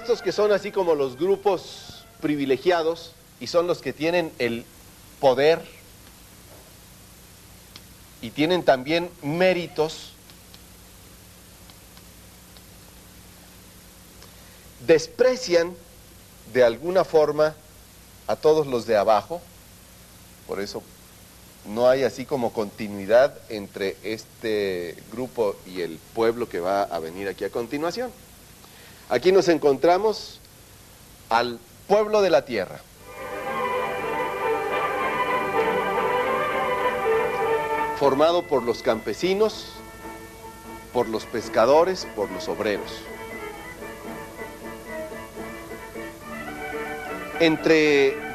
estos que son así como los grupos privilegiados y son los que tienen el poder y tienen también méritos, desprecian de alguna forma a todos los de abajo. Por eso no hay así como continuidad entre este grupo y el pueblo que va a venir aquí a continuación. Aquí nos encontramos al pueblo de la tierra. Formado por los campesinos, por los pescadores, por los obreros.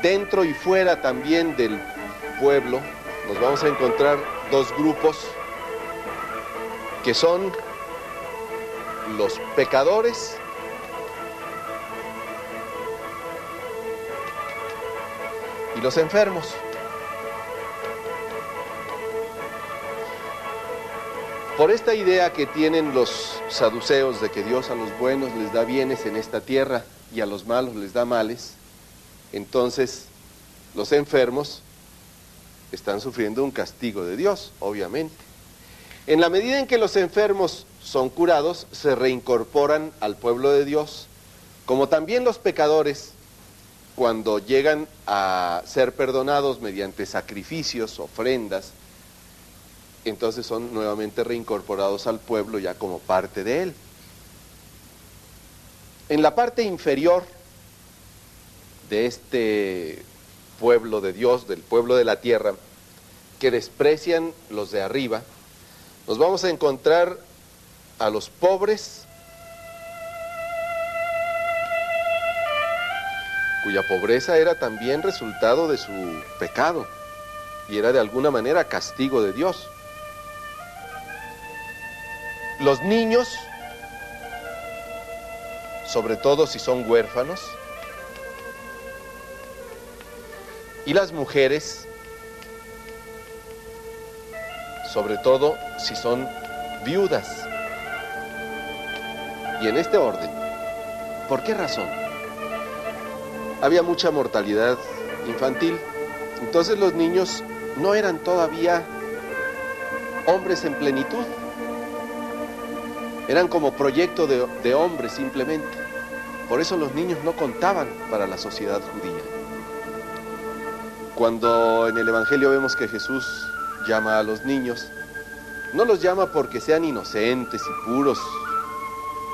Dentro y fuera también del pueblo nos vamos a encontrar dos grupos que son los pecadores y los enfermos. Por esta idea que tienen los saduceos de que Dios a los buenos les da bienes en esta tierra y a los malos les da males, entonces los enfermos están sufriendo un castigo de Dios, obviamente. En la medida en que los enfermos son curados, se reincorporan al pueblo de Dios, como también los pecadores, cuando llegan a ser perdonados mediante sacrificios, ofrendas, entonces son nuevamente reincorporados al pueblo ya como parte de él. En la parte inferior de este pueblo de Dios, del pueblo de la tierra, que desprecian los de arriba, nos vamos a encontrar a los pobres, cuya pobreza era también resultado de su pecado y era de alguna manera castigo de Dios. Los niños, sobre todo si son huérfanos, y las mujeres, sobre todo si son viudas. Y en este orden, ¿por qué razón? Había mucha mortalidad infantil, entonces los niños no eran todavía hombres en plenitud, eran como proyecto de hombres simplemente. Por eso los niños no contaban para la sociedad judía. Cuando en el Evangelio vemos que Jesús llama a los niños, no los llama porque sean inocentes y puros,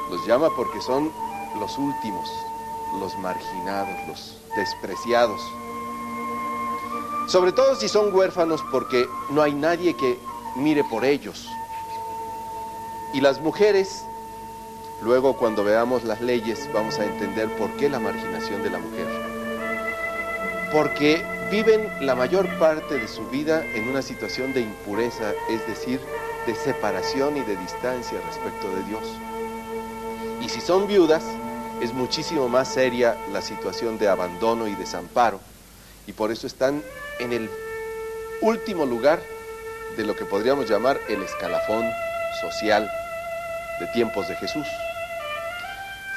los llama porque son los últimos, los marginados, los despreciados. Sobre todo si son huérfanos, porque no hay nadie que mire por ellos. Y las mujeres, luego cuando veamos las leyes vamos a entender por qué la marginación de la mujer. Porque viven la mayor parte de su vida en una situación de impureza, es decir, de separación y de distancia respecto de Dios. Y si son viudas, es muchísimo más seria la situación de abandono y desamparo, y por eso están en el último lugar de lo que podríamos llamar el escalafón social de tiempos de Jesús.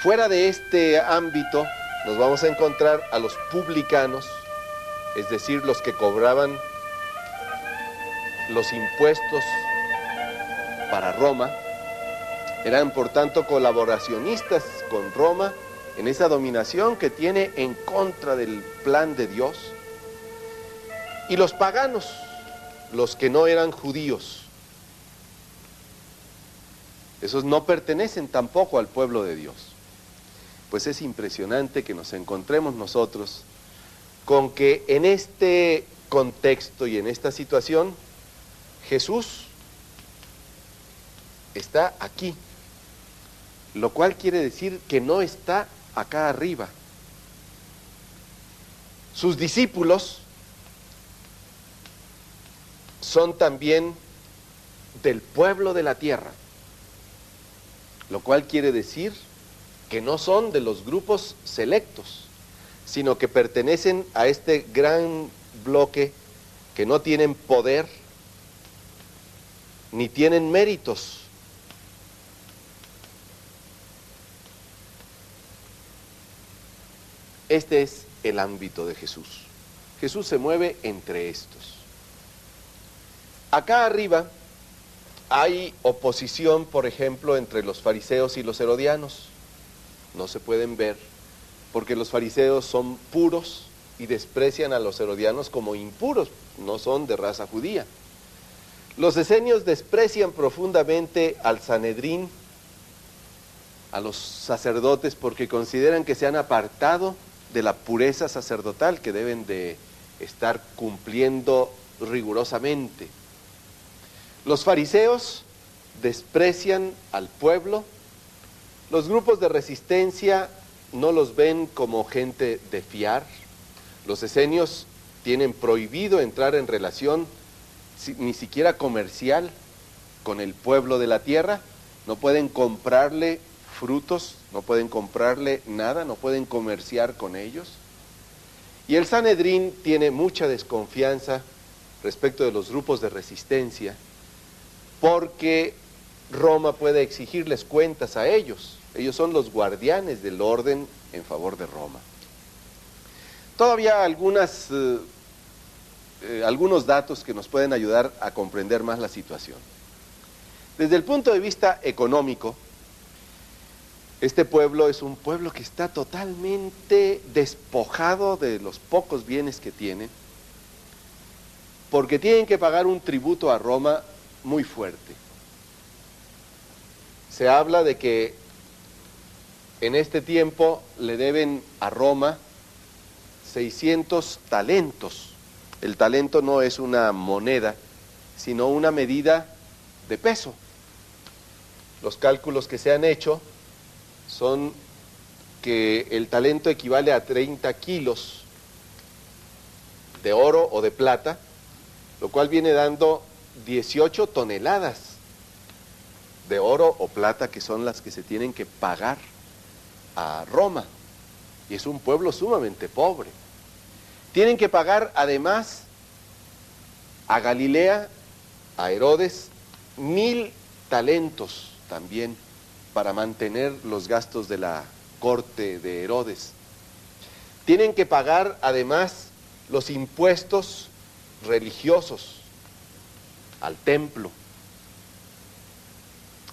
Fuera de este ámbito nos vamos a encontrar a los publicanos, es decir, los que cobraban los impuestos para Roma, eran por tanto colaboracionistas con Roma en esa dominación que tiene en contra del plan de Dios. Y los paganos, los que no eran judíos, esos no pertenecen tampoco al pueblo de Dios. Pues es impresionante que nos encontremos nosotros con que en este contexto y en esta situación, Jesús está aquí, lo cual quiere decir que no está acá arriba. Sus discípulos son también del pueblo de la tierra, lo cual quiere decir que no son de los grupos selectos, sino que pertenecen a este gran bloque que no tienen poder ni tienen méritos. Este es el ámbito de Jesús. Jesús se mueve entre estos. Acá arriba hay oposición, por ejemplo, entre los fariseos y los herodianos. No se pueden ver porque los fariseos son puros y desprecian a los herodianos como impuros, no son de raza judía. Los esenios desprecian profundamente al Sanedrín, a los sacerdotes, porque consideran que se han apartado de la pureza sacerdotal que deben de estar cumpliendo rigurosamente. Los fariseos desprecian al pueblo. Los grupos de resistencia no los ven como gente de fiar. Los esenios tienen prohibido entrar en relación ni siquiera comercial con el pueblo de la tierra. No pueden comprarle frutos, no pueden comprarle nada, no pueden comerciar con ellos. Y el Sanedrín tiene mucha desconfianza respecto de los grupos de resistencia, porque Roma puede exigirles cuentas a ellos. Ellos son los guardianes del orden en favor de Roma. Todavía algunos datos que nos pueden ayudar a comprender más la situación. Desde el punto de vista económico, este pueblo es un pueblo que está totalmente despojado de los pocos bienes que tiene, porque tienen que pagar un tributo a Roma muy fuerte. Se habla de que en este tiempo le deben a Roma 600 talentos. El talento no es una moneda, sino una medida de peso. Los cálculos que se han hecho son que el talento equivale a 30 kilos de oro o de plata, lo cual viene dando 18 toneladas de oro o plata, que son las que se tienen que pagar a Roma. Y es un pueblo sumamente pobre. Tienen que pagar además a Galilea, a Herodes, 1000 talentos también para mantener los gastos de la corte de Herodes. Tienen que pagar además los impuestos religiosos al templo.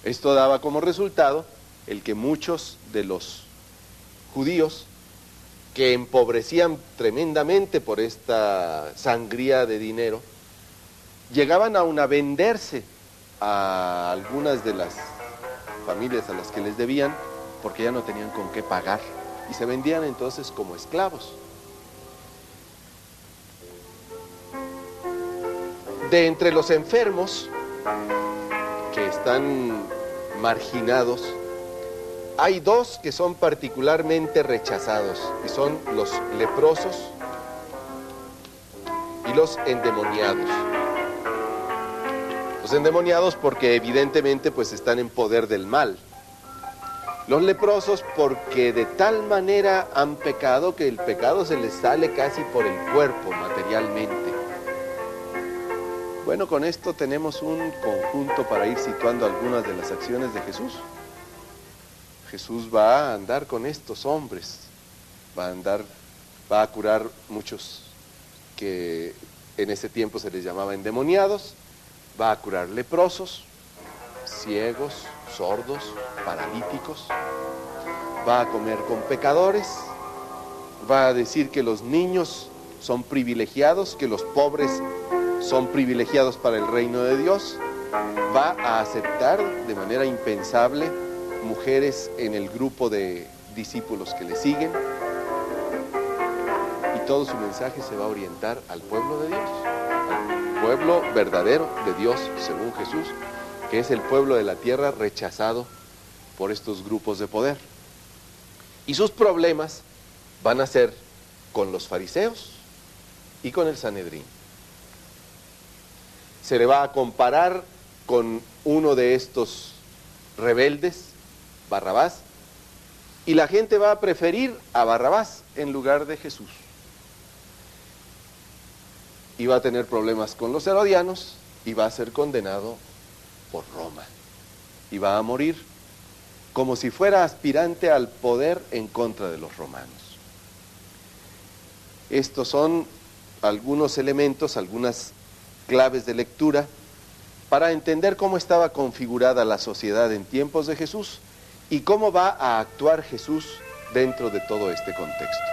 Esto daba como resultado el que muchos de los judíos, que empobrecían tremendamente por esta sangría de dinero, llegaban aún a venderse a algunas de las familias a las que les debían, porque ya no tenían con qué pagar, y se vendían entonces como esclavos. De entre los enfermos que están marginados, hay dos que son particularmente rechazados, y son los leprosos y los endemoniados. Los endemoniados porque evidentemente pues están en poder del mal. Los leprosos porque de tal manera han pecado que el pecado se les sale casi por el cuerpo materialmente. Bueno, con esto tenemos un conjunto para ir situando algunas de las acciones de Jesús. Jesús va a andar con estos hombres, va a curar muchos que en ese tiempo se les llamaba endemoniados, va a curar leprosos, ciegos, sordos, paralíticos, va a comer con pecadores, va a decir que los niños son privilegiados, que los pobres son privilegiados para el reino de Dios, va a aceptar de manera impensable mujeres en el grupo de discípulos que le siguen, y todo su mensaje se va a orientar al pueblo de Dios, al pueblo verdadero de Dios según Jesús, que es el pueblo de la tierra rechazado por estos grupos de poder. Y sus problemas van a ser con los fariseos y con el Sanedrín. Se le va a comparar con uno de estos rebeldes, Barrabás, y la gente va a preferir a Barrabás en lugar de Jesús. Y va a tener problemas con los herodianos y va a ser condenado por Roma. Y va a morir como si fuera aspirante al poder en contra de los romanos. Estos son algunos elementos, algunas claves de lectura para entender cómo estaba configurada la sociedad en tiempos de Jesús y cómo va a actuar Jesús dentro de todo este contexto.